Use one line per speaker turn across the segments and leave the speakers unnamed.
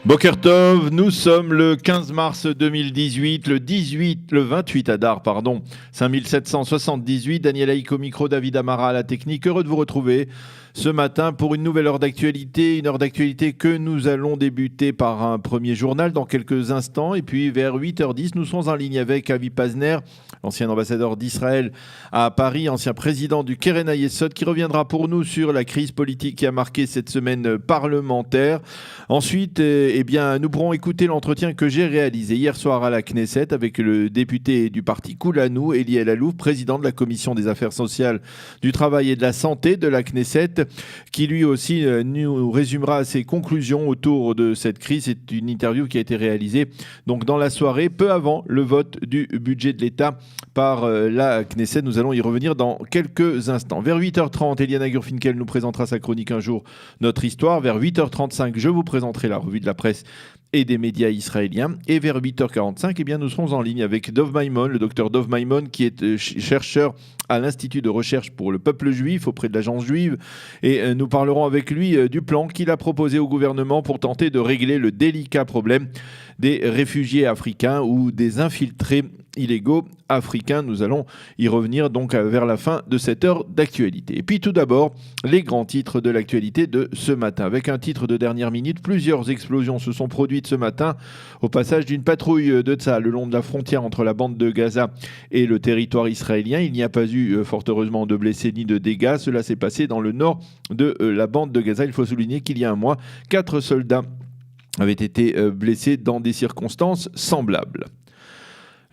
Boker Tov, nous sommes le 15 mars 2018, le 28 Adar, 5778. Daniel Haïk au micro, David Amara à la technique. Heureux de vous retrouver ce matin pour une nouvelle heure d'actualité. Une heure d'actualité que nous allons débuter par un premier journal dans quelques instants. Et puis vers 8h10, nous serons en ligne avec Avi Pazner, ancien ambassadeur d'Israël à Paris, ancien président du Keren Hayesod, qui reviendra pour nous sur la crise politique qui a marqué cette semaine parlementaire. Ensuite, nous pourrons écouter l'entretien que j'ai réalisé hier soir à la Knesset avec le député du parti Koulanou, Eli Elalouf, président de la commission des affaires sociales, du travail et de la santé de la Knesset, qui lui aussi nous résumera ses conclusions autour de cette crise. C'est une interview qui a été réalisée donc dans la soirée, peu avant le vote du budget de l'État par la Knesset. Nous allons y revenir dans quelques instants. Vers 8h30, Eliana Gurfinkel nous présentera sa chronique Un jour, notre histoire. Vers 8h35, je vous présenterai la revue de la presse et des médias israéliens. Et vers 8h45, nous serons en ligne avec Dov Maimon, le docteur Dov Maimon, qui est chercheur à l'Institut de recherche pour le peuple juif auprès de l'agence juive. Et nous parlerons avec lui du plan qu'il a proposé au gouvernement pour tenter de régler le délicat problème des réfugiés africains ou des infiltrés illégaux africains. Nous allons y revenir donc vers la fin de cette heure d'actualité. Et puis tout d'abord, les grands titres de l'actualité de ce matin. Avec un titre de dernière minute, plusieurs explosions se sont produites ce matin au passage d'une patrouille de Tsahal le long de la frontière entre la bande de Gaza et le territoire israélien. Il n'y a pas eu, fort heureusement, de blessés ni de dégâts. Cela s'est passé dans le nord de la bande de Gaza. Il faut souligner qu'il y a un mois, 4 soldats avaient été blessés dans des circonstances semblables.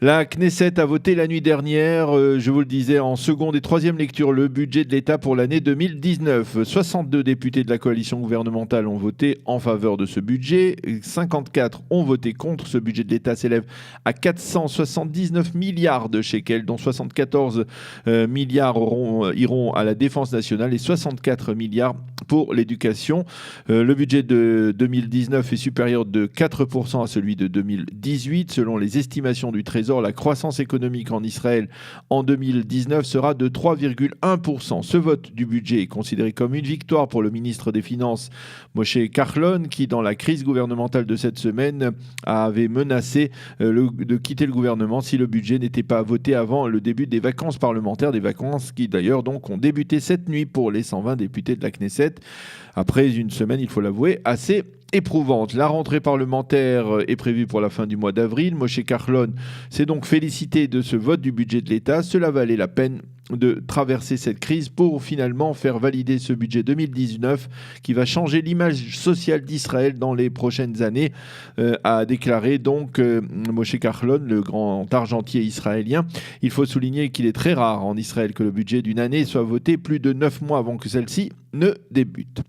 La Knesset a voté la nuit dernière, je vous le disais, en seconde et troisième lecture, le budget de l'État pour l'année 2019. 62 députés de la coalition gouvernementale ont voté en faveur de ce budget. 54 ont voté contre. Ce budget de l'État s'élève à 479 milliards de shekels, dont 74 milliards iront à la défense nationale et 64 milliards pour l'éducation. Le budget de 2019 est supérieur de 4% à celui de 2018. Selon les estimations du Trésor, la croissance économique en Israël en 2019 sera de 3,1%. Ce vote du budget est considéré comme une victoire pour le ministre des Finances, Moshe Kahlon, qui, dans la crise gouvernementale de cette semaine, avait menacé de quitter le gouvernement si le budget n'était pas voté avant le début des vacances parlementaires, des vacances qui d'ailleurs donc ont débuté cette nuit pour les 120 députés de la Knesset, après une semaine, il faut l'avouer, assez éprouvante. La rentrée parlementaire est prévue pour la fin du mois d'avril. Moshe Kahlon s'est donc félicité de ce vote du budget de l'État. Cela valait la peine de traverser cette crise pour finalement faire valider ce budget 2019 qui va changer l'image sociale d'Israël dans les prochaines années, a déclaré donc Moshe Kahlon, le grand argentier israélien. Il faut souligner qu'il est très rare en Israël que le budget d'une année soit voté plus de 9 mois avant que celle-ci ne débute.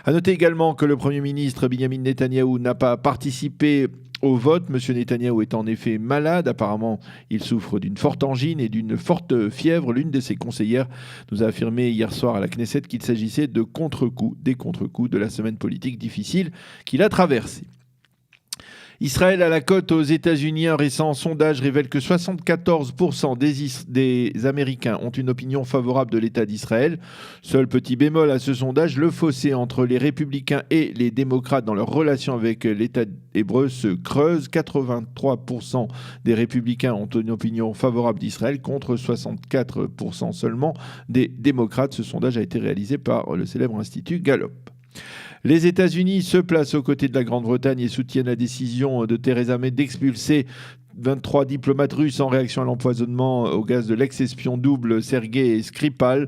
À noter également que le Premier ministre Benjamin Netanyahou n'a pas participé au vote. Monsieur Netanyahou est en effet malade. Apparemment, il souffre d'une forte angine et d'une forte fièvre. L'une de ses conseillères nous a affirmé hier soir à la Knesset qu'il s'agissait de des contre-coups de la semaine politique difficile qu'il a traversée. Israël à la cote aux États-Unis. Un récent sondage révèle que 74% des Américains ont une opinion favorable de l'État d'Israël. Seul petit bémol à ce sondage, le fossé entre les républicains et les démocrates dans leur relation avec l'État hébreu se creuse. 83% des républicains ont une opinion favorable d'Israël contre 64% seulement des démocrates. Ce sondage a été réalisé par le célèbre institut Gallup. Les États-Unis se placent aux côtés de la Grande-Bretagne et soutiennent la décision de Theresa May d'expulser 23 diplomates russes en réaction à l'empoisonnement au gaz de l'ex-espion double Sergei Skripal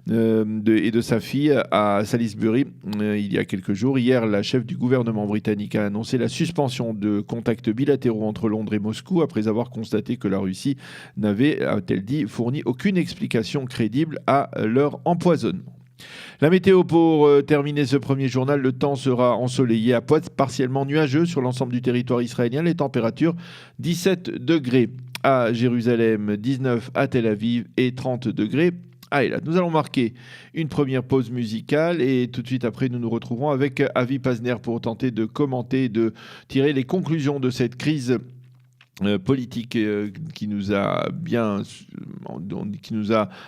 et de sa fille à Salisbury il y a quelques jours. Hier, la chef du gouvernement britannique a annoncé la suspension de contacts bilatéraux entre Londres et Moscou après avoir constaté que la Russie n'avait, a-t-elle dit, fourni aucune explication crédible à leur empoisonnement. La météo pour terminer ce premier journal, le temps sera ensoleillé à partiellement nuageux sur l'ensemble du territoire israélien. Les températures 17 degrés à Jérusalem, 19 à Tel Aviv et 30 degrés à Eilat. Nous allons marquer une première pause musicale et tout de suite après nous nous retrouverons avec Avi Pazner pour tenter de commenter, de tirer les conclusions de cette crise politique qui nous a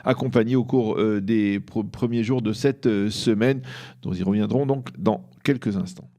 accompagnés au cours des premiers jours de cette semaine. Nous y reviendrons donc dans quelques instants.